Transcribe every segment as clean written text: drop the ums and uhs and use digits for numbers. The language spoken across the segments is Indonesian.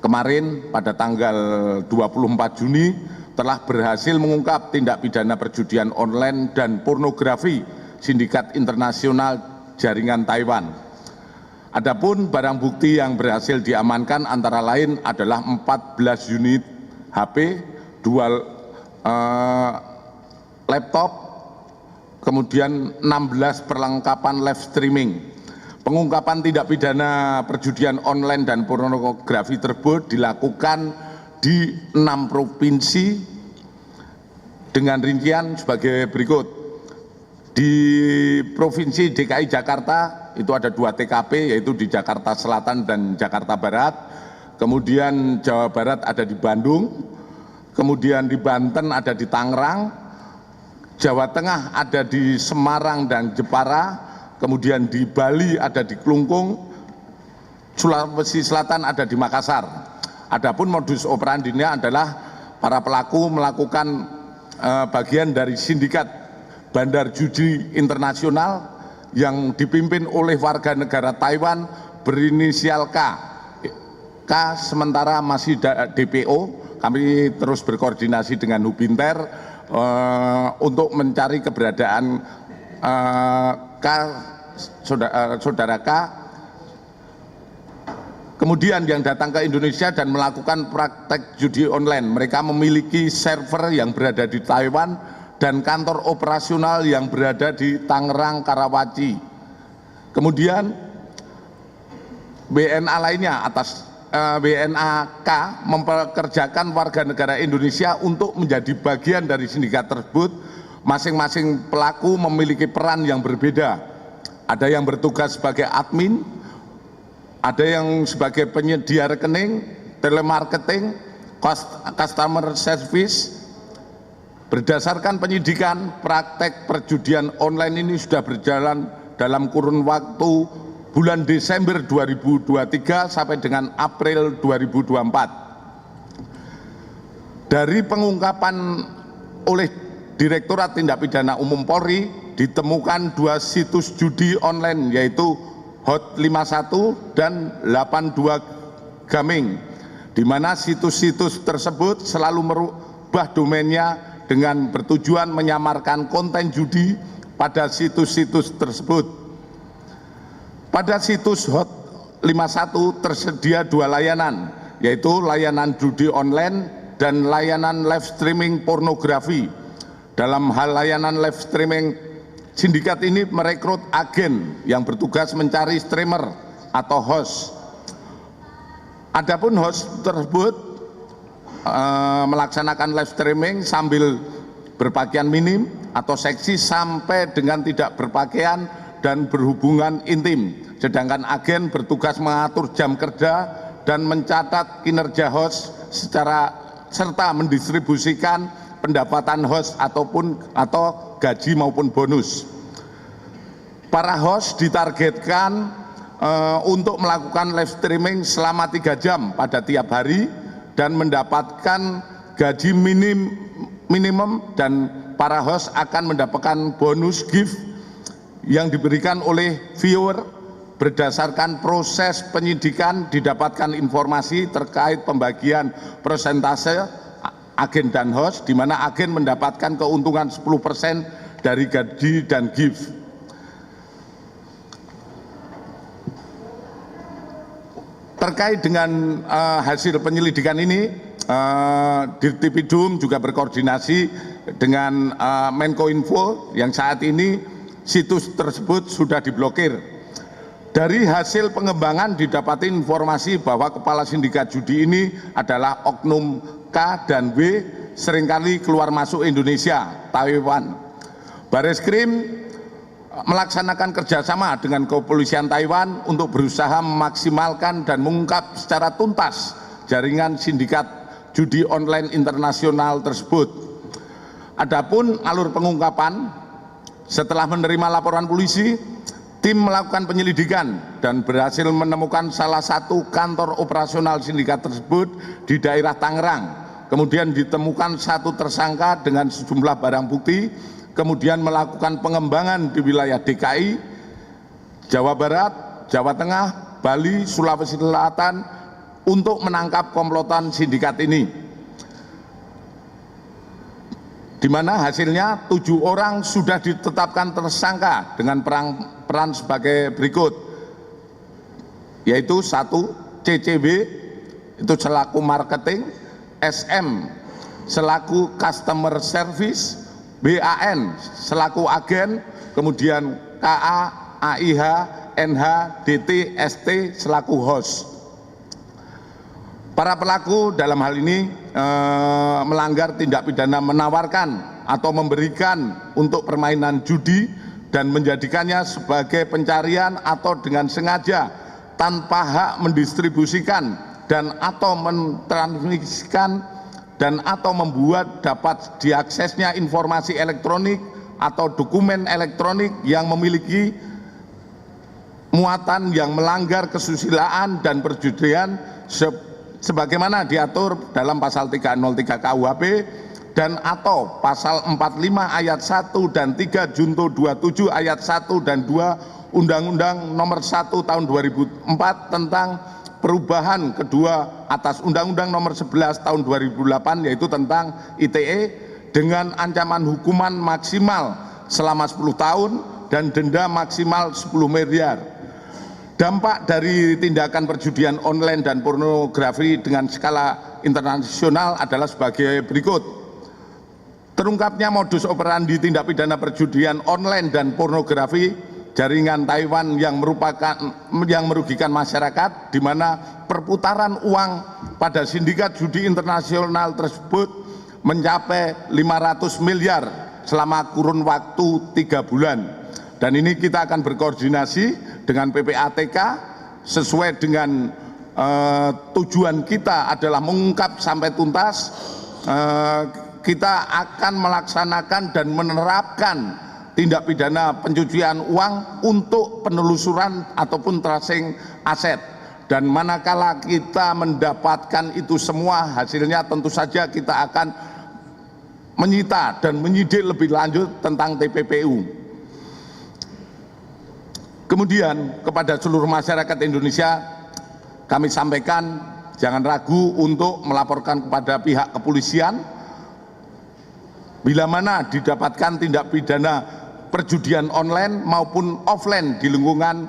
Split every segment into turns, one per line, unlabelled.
kemarin pada tanggal 24 Juni telah berhasil mengungkap tindak pidana perjudian online dan pornografi sindikat internasional jaringan Taiwan. Adapun barang bukti yang berhasil diamankan antara lain adalah 14 unit HP, 2 laptop, kemudian 16 perlengkapan live streaming. Pengungkapan tindak pidana perjudian online dan pornografi tersebut dilakukan di 6 provinsi dengan rincian sebagai berikut. Di Provinsi DKI Jakarta itu ada 2 TKP, yaitu di Jakarta Selatan dan Jakarta Barat. Kemudian Jawa Barat ada di Bandung, kemudian di Banten ada di Tangerang, Jawa Tengah ada di Semarang dan Jepara, kemudian di Bali ada di Klungkung, Sulawesi Selatan ada di Makassar. Adapun modus operandinya adalah para pelaku melakukan bagian dari sindikat bandar judi internasional yang dipimpin oleh warga negara Taiwan berinisial K. K sementara masih DPO. Kami terus berkoordinasi dengan Hubinter untuk mencari keberadaan K, saudara K. Kemudian yang datang ke Indonesia dan melakukan praktek judi online. Mereka memiliki server yang berada di Taiwan dan kantor operasional yang berada di Tangerang, Karawaci. Kemudian BNA lainnya atas BNA K mempekerjakan warga negara Indonesia untuk menjadi bagian dari sindikat tersebut. Masing-masing pelaku memiliki peran yang berbeda. Ada yang bertugas sebagai admin, ada yang sebagai penyedia rekening, telemarketing, customer service. Berdasarkan penyidikan, praktek perjudian online ini sudah berjalan dalam kurun waktu bulan Desember 2023 sampai dengan April 2024. Dari pengungkapan oleh Direktorat Tindak Pidana Umum Polri ditemukan 2 situs judi online, yaitu Hot51 dan 82 Gaming, di mana situs-situs tersebut selalu merubah domainnya dengan bertujuan menyamarkan konten judi pada situs-situs tersebut. Pada situs Hot51 tersedia 2 layanan, yaitu layanan judi online dan layanan live streaming pornografi. Dalam hal layanan live streaming, sindikat ini merekrut agen yang bertugas mencari streamer atau host. Adapun host tersebut melaksanakan live streaming sambil berpakaian minim atau seksi sampai dengan tidak berpakaian dan berhubungan intim, sedangkan agen bertugas mengatur jam kerja dan mencatat kinerja host serta mendistribusikan pendapatan host atau gaji maupun bonus. Para host ditargetkan untuk melakukan live streaming selama 3 jam pada tiap hari dan mendapatkan gaji minimum, dan para host akan mendapatkan bonus gift yang diberikan oleh viewer. Berdasarkan proses penyidikan didapatkan informasi terkait pembagian persentase agen dan host, di mana agen mendapatkan keuntungan 10% dari gaji dan gift. Terkait dengan hasil penyelidikan ini, Dirtipidum juga berkoordinasi dengan Menkominfo yang saat ini situs tersebut sudah diblokir. Dari hasil pengembangan didapati informasi bahwa kepala sindikat judi ini adalah oknum K dan W, seringkali keluar masuk Indonesia, Taiwan. Bareskrim melaksanakan kerjasama dengan kepolisian Taiwan untuk berusaha memaksimalkan dan mengungkap secara tuntas jaringan sindikat judi online internasional tersebut. Adapun alur pengungkapan, setelah menerima laporan polisi, tim melakukan penyelidikan dan berhasil menemukan salah satu kantor operasional sindikat tersebut di daerah Tangerang. Kemudian ditemukan 1 tersangka dengan sejumlah barang bukti. Kemudian melakukan pengembangan di wilayah DKI, Jawa Barat, Jawa Tengah, Bali, Sulawesi Selatan, untuk menangkap komplotan sindikat ini, di mana hasilnya 7 orang sudah ditetapkan tersangka dengan peran sebagai berikut, yaitu 1. CCB itu selaku marketing, SM selaku customer service, BAN selaku agen, kemudian KA, AIH, NH, DT, ST selaku host. Para pelaku dalam hal ini melanggar tindak pidana menawarkan atau memberikan untuk permainan judi dan menjadikannya sebagai pencarian atau dengan sengaja tanpa hak mendistribusikan dan atau mentransmisikan dan atau membuat dapat diaksesnya informasi elektronik atau dokumen elektronik yang memiliki muatan yang melanggar kesusilaan dan perjudian sebagaimana diatur dalam pasal 303 KUHP dan atau pasal 45 ayat 1 dan 3 junto 27 ayat 1 dan 2 Undang-Undang Nomor 1 Tahun 2004 tentang perubahan kedua atas Undang-Undang Nomor 11 Tahun 2008 yaitu tentang ITE dengan ancaman hukuman maksimal selama 10 tahun dan denda maksimal 10 miliar. Dampak dari tindakan perjudian online dan pornografi dengan skala internasional adalah sebagai berikut. Terungkapnya modus operandi tindak pidana perjudian online dan pornografi jaringan Taiwan yang merugikan masyarakat, di mana perputaran uang pada sindikat judi internasional tersebut mencapai 500 miliar selama kurun waktu 3 bulan. Dan ini kita akan berkoordinasi dengan PPATK sesuai dengan tujuan kita adalah mengungkap sampai tuntas. Kita akan melaksanakan dan menerapkan tindak pidana pencucian uang untuk penelusuran ataupun tracing aset. Dan manakala kita mendapatkan itu semua, hasilnya tentu saja kita akan menyita dan menyidik lebih lanjut tentang TPPU. Kemudian kepada seluruh masyarakat Indonesia kami sampaikan jangan ragu untuk melaporkan kepada pihak kepolisian bila mana didapatkan tindak pidana perjudian online maupun offline di lingkungan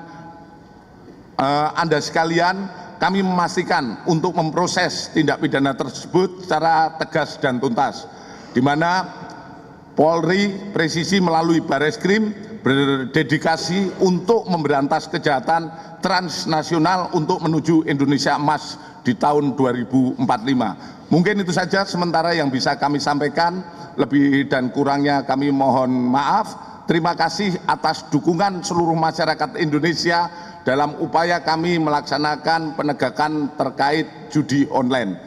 Anda sekalian. Kami memastikan untuk memproses tindak pidana tersebut secara tegas dan tuntas, di mana Polri presisi melalui Bareskrim berdedikasi untuk memberantas kejahatan transnasional untuk menuju Indonesia Emas di tahun 2045. Mungkin itu saja sementara yang bisa kami sampaikan, lebih dan kurangnya kami mohon maaf. Terima kasih atas dukungan seluruh masyarakat Indonesia dalam upaya kami melaksanakan penegakan terkait judi online.